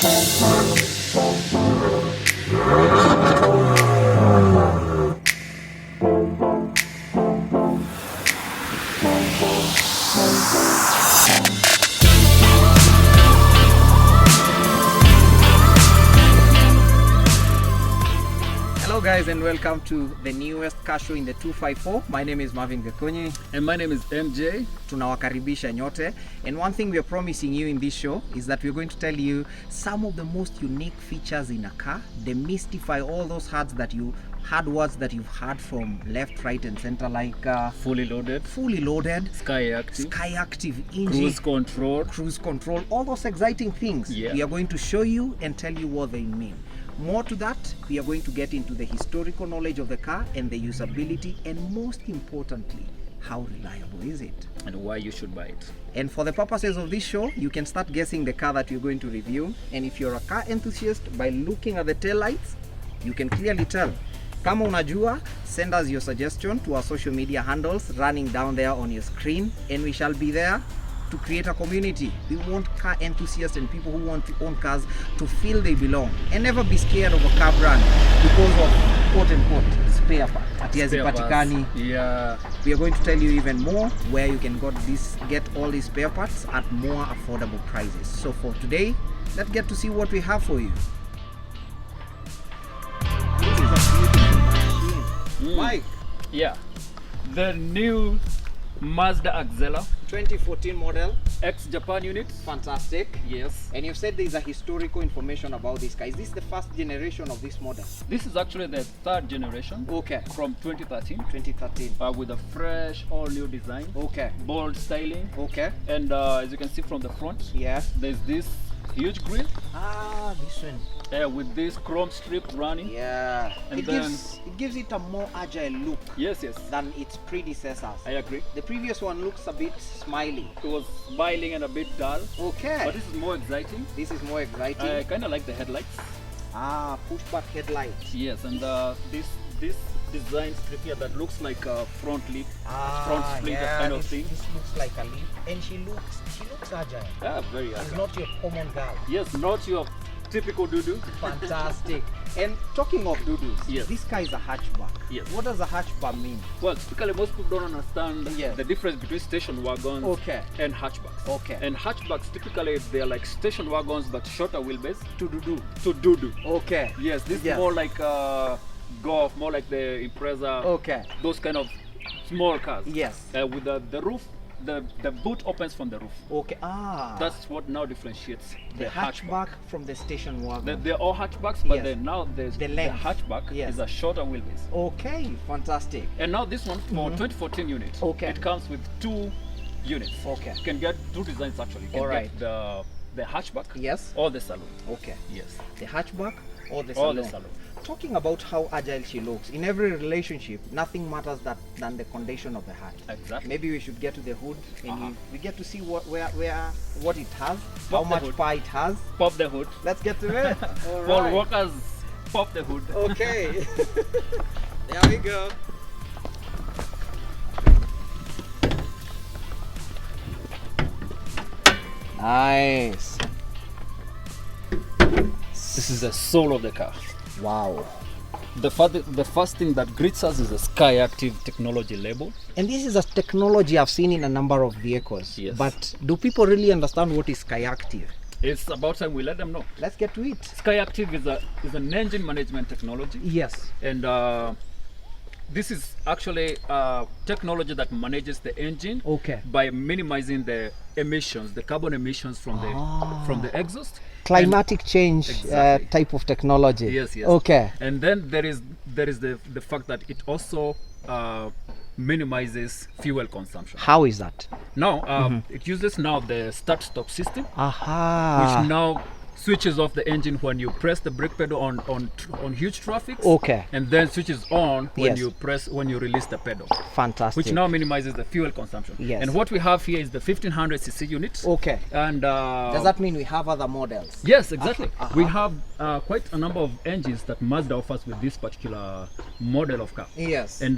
Hello guys, and welcome to the newest car show in the 254. My name is Marvin Gakonyi. And my name is MJ. Tunawakaribisha nyote. And one thing we are promising you in this show is that we're going to tell you some of the most unique features in a car, demystify all those words that you've heard from left, right and center, like fully loaded, sky active engine, cruise control, all those exciting things. Yeah. We are going to show you and tell you what they mean. More to that, we are going to get into the historical knowledge of the car and the usability, and most importantly, how reliable is it and why you should buy it. And for the purposes of this show, you can start guessing the car that you're going to review. And if you're a car enthusiast, by looking at the tail lights, you can clearly tell. Kama unajua, send us your suggestion to our social media handles running down there on your screen, and we shall be there to create a community. We want car enthusiasts and people who want to own cars to feel they belong and never be scared of a car brand because of quote-unquote spare part. Yeah. We are going to tell you even more where you can get all these spare parts at more affordable prices. So for today, let's get to see what we have for you. This is a beautiful machine. Mike. Yeah. The new Mazda Axela 2014 model, ex-Japan unit. Fantastic. Yes. And you said there is a historical information about this car. Is this the first generation of this model? This is actually the third generation. Okay. From 2013. 2013. With a fresh, all new design. Okay. Bold styling. Okay. And as you can see from the front, yeah, there's this huge grille. This one. With this chrome strip running. Yeah. And it gives it a more agile look. Yes. Than its predecessors. I agree. The previous one looks a bit smiley. It was smiling and a bit dull. Okay. But this is more exciting. I kind of like the headlights. Pushback headlights. Yes, and this design strip here that looks like a front lip, front split, yeah, kind of thing. This looks like a lip, and she looks agile. Yeah, very agile. She's not your common girl. Yes, not your typical doo-doo. Fantastic. And talking of doo-doos, yes, this car is a hatchback. Yes. What does a hatchback mean? Well, typically most people don't understand the difference between station wagons and hatchbacks. Okay. And hatchbacks typically they're like station wagons but shorter wheelbase. To doo-doo. Okay. Yes, this is more like Golf, more like the Impreza. Okay. Those kind of small cars. Yes. With the roof. The boot opens from the roof. Okay. That's what now differentiates the hatchback from the station wagon. They're all hatchbacks, but then now the hatchback is a shorter wheelbase. Okay, fantastic. And now this one for 2014 unit. Okay. It comes with two units. Okay. You can get two designs actually. You can get the hatchback. Yes. Or the saloon. Okay. Yes. The hatchback or the saloon. Talking about how agile she looks, in every relationship, nothing matters than the condition of the hatch. Exactly. Maybe we should get to the hood and we get to see what it has, how much hood. power it has. Pop the hood. Let's get to it. All For right. workers, pop the hood. Okay. There we go. Nice. This is the soul of the car. Wow. The first thing that greets us is the Sky Active technology label. And this is a technology I've seen in a number of vehicles. Yes. But do people really understand what is Sky Active? It's about time we let them know. Let's get to it. Sky Active is an engine management technology. Yes. And this is actually technology that manages the engine by minimizing the emissions, the carbon emissions from the exhaust. Climatic change type of technology. Yes. Okay. And then there is the fact that it also minimizes fuel consumption. How is that? Now it uses now the start-stop system, Aha. which now switches off the engine when you press the brake pedal on huge traffic. Okay. And then switches on when Yes. when you release the pedal. Fantastic. Which now minimizes the fuel consumption. Yes. And what we have here is the 1500cc unit. Okay. And does that mean we have other models? Yes, exactly. We have quite a number of engines that Mazda offers with this particular model of car. Yes. And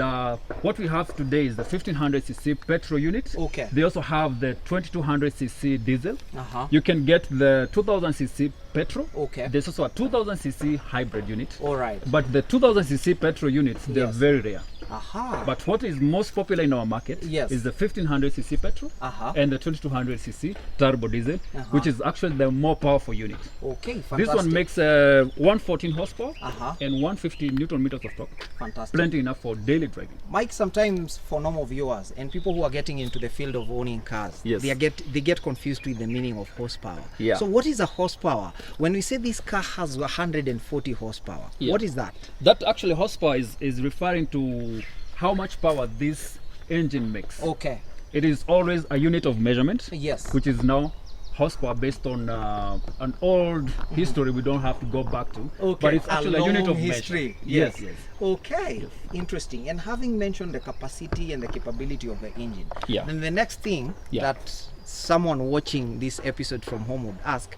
what we have today is the 1500cc petrol unit. Okay. They also have the 2200cc diesel. Uh-huh. You can get the 2000cc petrol. Okay. There's also a 2000cc hybrid unit. All right. But the 2000cc petrol units, they're very rare. Aha. But what is most popular in our market is the 1500cc petrol and the 2200cc turbo diesel, which is actually the more powerful unit. Okay, fantastic. This one makes 114 horsepower and 150 newton meters of torque. Fantastic. Plenty enough for daily driving. Mike, sometimes for normal viewers and people who are getting into the field of owning cars, they get confused with the meaning of horsepower. Yeah. So what is a horsepower? When we say this car has 140 horsepower, what is that? That actually horsepower is referring to how much power this engine makes. Okay. It is always a unit of measurement. Yes. Which is now horsepower based on an old history we don't have to go back to. Okay. But it's actually a unit of history. Yes. Okay. Interesting. And having mentioned the capacity and the capability of the engine, then the next thing that someone watching this episode from home would ask,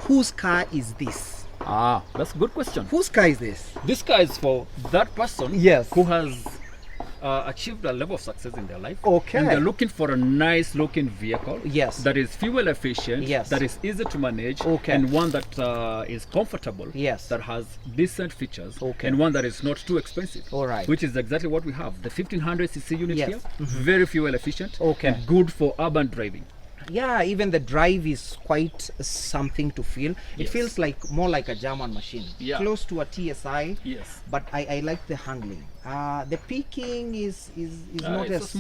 whose car is this? That's a good question. Whose car is this? This car is for that person who has achieved a level of success in their life. Okay. And they're looking for a nice looking vehicle. Yes. That is fuel efficient. Yes. That is easy to manage. Okay. And one that is comfortable. Yes. That has decent features. Okay. And one that is not too expensive. All right. Which is exactly what we have. The 1500cc unit here. Mm-hmm. Very fuel efficient. Okay. And good for urban driving. Yeah, even the drive is quite something to feel. It feels like more like a German machine, close to a TSI. Yes. But I like the handling. The peaking is not as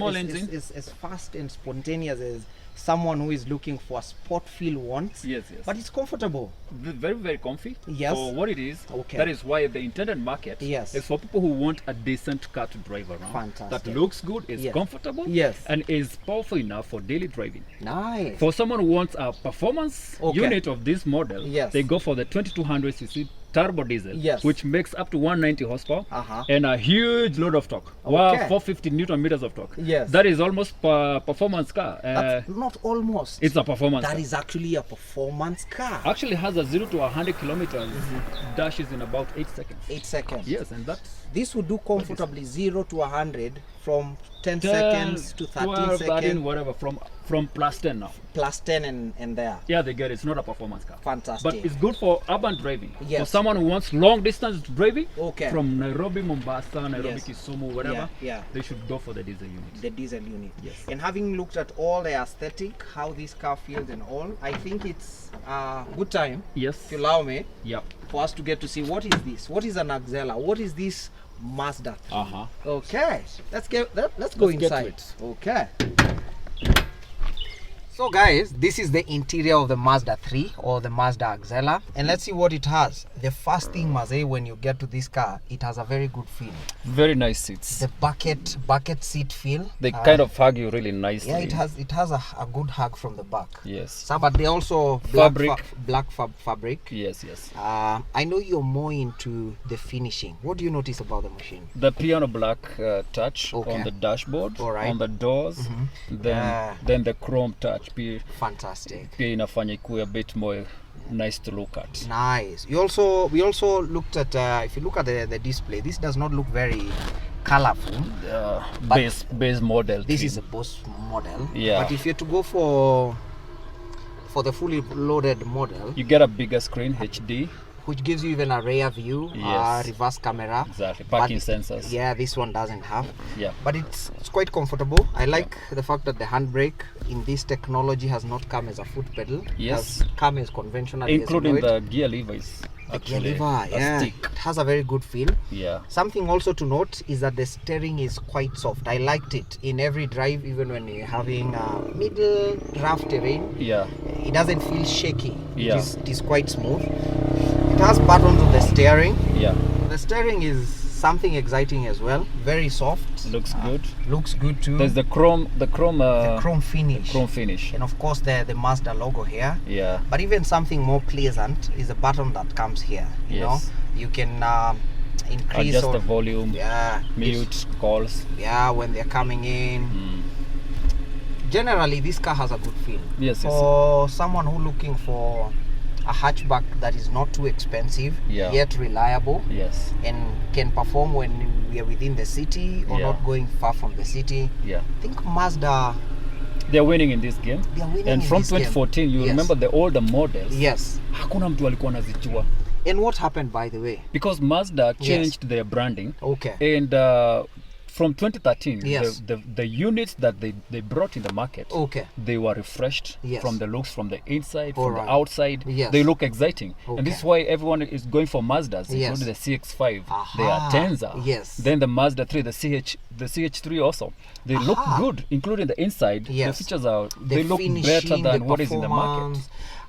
fast and spontaneous as someone who is looking for a sport feel wants. Yes. But it's comfortable. Very, very comfy. Yes. For what it is. Okay. That is why the intended market is for people who want a decent car to drive around. Fantastic. That looks good, is comfortable, and is powerful enough for daily driving. Nice. For someone who wants a performance unit of this model, they go for the 2200cc turbo diesel, which makes up to 190 horsepower and a huge load of torque. Wow, 450 newton meters of torque. Yes. That is almost a performance car. That's not almost. It's a performance car. That is actually a performance car. Actually has a 0 to 100 kilometers dashes in about 8 seconds. 8 seconds. Yes, and that's... This would do comfortably 0 to 100 from 10 seconds to 13 12, seconds. 13, whatever, from plus 10 now. Plus 10 and there. Yeah, they get it. It's not a performance car. Fantastic. But it's good for urban driving. Yes. For someone who wants long distance driving, okay, from Nairobi, Mombasa, Nairobi, Kisumu, whatever, yeah, they should go for the diesel unit. The diesel unit. Yes. And having looked at all the aesthetic, how this car feels and all, I think it's a good time, yes, if you allow me, yep, for us to get to see what is this? What is an Axela? What is this Mazda? Okay, let's go inside. Okay. So guys, this is the interior of the Mazda 3 or the Mazda Axela, and let's see what it has. The first thing, Maze, when you get to this car, it has a very good feel. Very nice seats. The bucket seat feel. They kind of hug you really nicely. Yeah, it has a good hug from the back. Yes. So, but they also black fabric. Yes, yes. I know you're more into the finishing. What do you notice about the machine? The piano black touch on the dashboard, on the doors, then the chrome touch. Fantastic. Pia inafanya ikuwe a bit more nice to look at. Nice. We also looked at if you look at the display, this does not look very colorful. Base model. This is a base model. Yeah. But if you're to go for the fully loaded model, you get a bigger screen, HD, which gives you even a rear view, reverse camera. Exactly. Parking sensors. Yeah, this one doesn't have. Yeah. But it's quite comfortable. I like the fact that the handbrake in this technology has not come as a foot pedal. Yes. It has come as conventional. Including the gear levers. The gear lever, yeah. It has a very good feel. Yeah. Something also to note is that the steering is quite soft. I liked it in every drive, even when you're having middle rough terrain. Yeah. It doesn't feel shaky. Yeah. It is quite smooth. It has buttons on the steering. Yeah. The steering is something exciting as well. Very soft. Looks good. Looks good too. There's the chrome finish. The chrome finish. And of course the Mazda logo here. Yeah. But even something more pleasant is the button that comes here. You know, you can increase adjust the volume. Yeah. Mute calls. Yeah, when they're coming in. Generally, this car has a good feel. Yes. For someone who looking for a hatchback that is not too expensive, yet reliable, and can perform when we are within the city or not going far from the city. Yeah. I think Mazda, They're winning in this game. And from 2014, you remember the older models. Yes. Hakuna mtu alikuwa anazijua. And what happened, by the way? Because Mazda changed their branding. Okay. And from 2013, the units that they brought in the market, they were refreshed from the looks, from the inside, from the outside. They look exciting. And this is why everyone is going for Mazdas, including the CX-5, the Atenza, then the Mazda 3, the CH3 also. They look good, including the inside. The features they look better than what is in the market.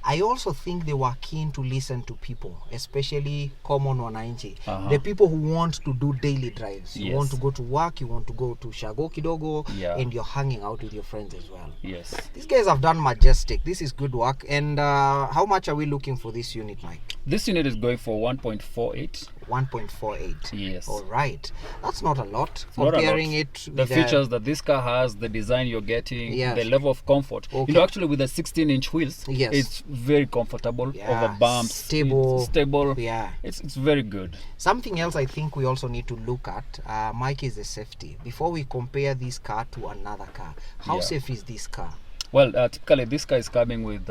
I also think they were keen to listen to people, especially common wananchi, the people who want to do daily drives. You want to go to work, you want to go to Shago Kidogo, and you're hanging out with your friends as well. Yes. These guys have done majestic. This is good work. And how much are we looking for this unit, Mike? This unit is going for 1.48. 1.48. Yes. All right. That's not a lot. Comparing it with the features that this car has, the design you're getting, the level of comfort. You know, actually with the 16-inch wheels, it's very comfortable over bumps. Stable. Yeah. It's very good. Something else I think we also need to look at, Mike, is the safety. Before we compare this car to another car, how safe is this car? Well, typically this car is coming with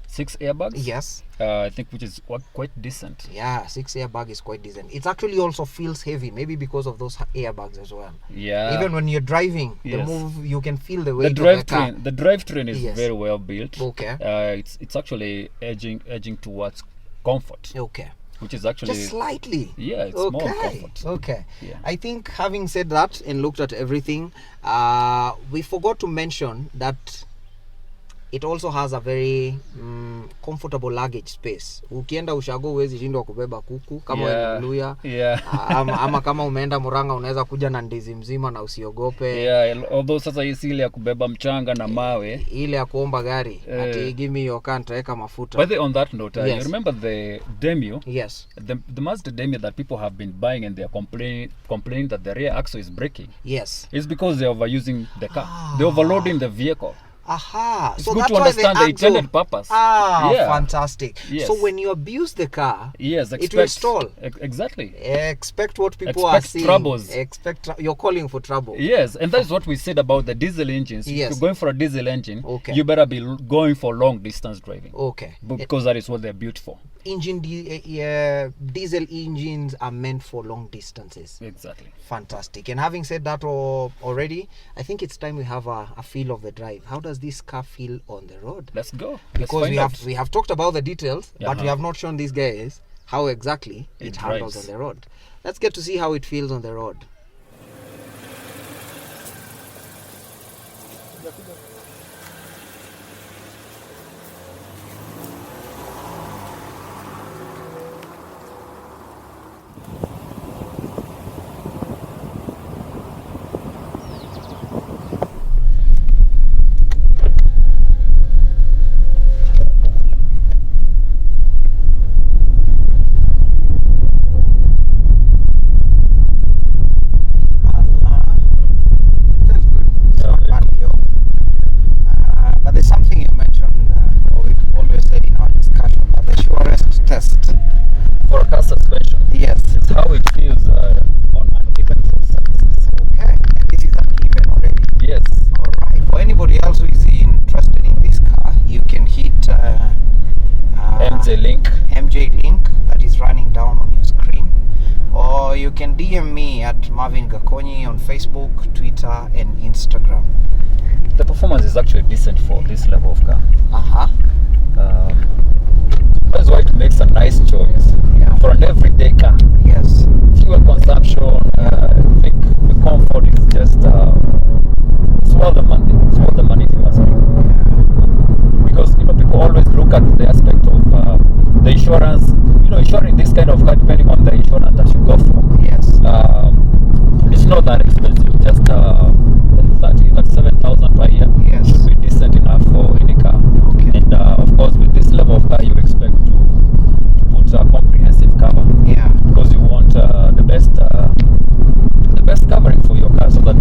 6 airbags. Yes. I think which is quite decent. Yeah, 6 airbag is quite decent. It actually also feels heavy, maybe because of those airbags as well. Yeah. Even when you're driving, the move, you can feel the weight of the car. The drivetrain is very well built. Okay. It's actually edging towards comfort. Okay. Which is actually just slightly. Yeah, it's more comfort. Okay. Yeah. I think having said that and looked at everything, we forgot to mention that it also has a very comfortable luggage space. Ukienda Ushago huwezi shindwa kubeba kuku kama wewe Mluya. Ama kama umeenda Muranga unaweza kuja na ndizi mzima na usiogope. Yeah, although sasa hii ile ya kubeba mchanga na mawe, ile ya kuomba gari, ati give me your car nitaweka mafuta. By the on that note, you remember the Demio? Yes. The Mazda Demio that people have been buying and they are complaining that the rear axle is breaking. Yes. It's because they are overusing the car. They're overloading the vehicle. It's so good to understand the intended purpose. Fantastic. Yes. So when you abuse the car, it will stall. Exactly. Expect what people are seeing. Troubles. You're calling for trouble. Yes, and that's what we said about the diesel engines. If you're going for a diesel engine, you better be going for long distance driving. Okay. Because that is what they're built for. Diesel engines are meant for long distances. Exactly. Fantastic. And having said that already, I think it's time we have a feel of the drive. How does this car feel on the road? Let's go. Because we have talked about the details, but we have not shown these guys how exactly it handles on the road. Let's get to see how it feels on the road. Suspension. Yes. It's how it feels on uneven surfaces. Okay. And this is uneven already. Yes. Alright. For anybody else who is interested in this car, you can hit MJ link that is running down on your screen. Or you can DM me at Marvin Gakonyi on Facebook, Twitter and Instagram. The performance is actually decent for this level of car. That's why it makes a nice choice for an everyday car. Yes. Fuel consumption, I think the comfort is just it's worth the money. It's worth the money if you ask me. Because people always look at the aspect of the insurance. Insuring this kind of car, depending on the insurance that you go for. Yes. It's not that expensive. Just 37,000 per year. Yes. Should be decent enough for any car. Okay. And of course, with this level of car, you expect to put a comprehensive cover. Yeah. Because you want the best covering for your car, so that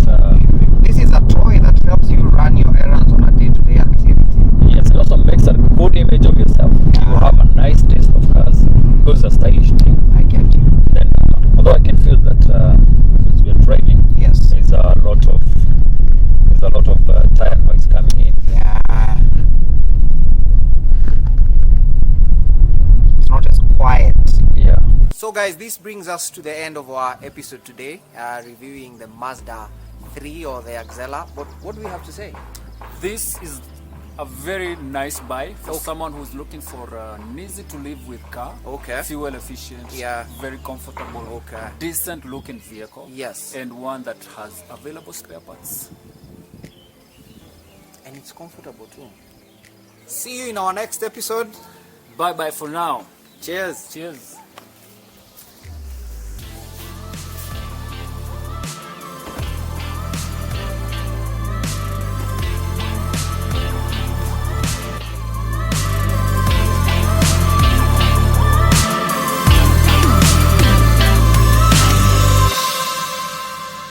this is a toy that helps you run your errands on a day-to-day activity. Yes, it also makes a good image of yourself. You have a nice taste of cars because it's a stylish thing. I get you. Then, although I can feel that since we are driving, yes, there's a lot of So guys, this brings us to the end of our episode today, reviewing the Mazda 3 or the Axela. But what do we have to say? This is a very nice buy for someone who's looking for an easy to live with car. Okay. Fuel efficient. Yeah. Very comfortable. Okay. Decent looking vehicle. Yes. And one that has available spare parts. And it's comfortable too. See you in our next episode. Bye bye for now. Cheers. Cheers.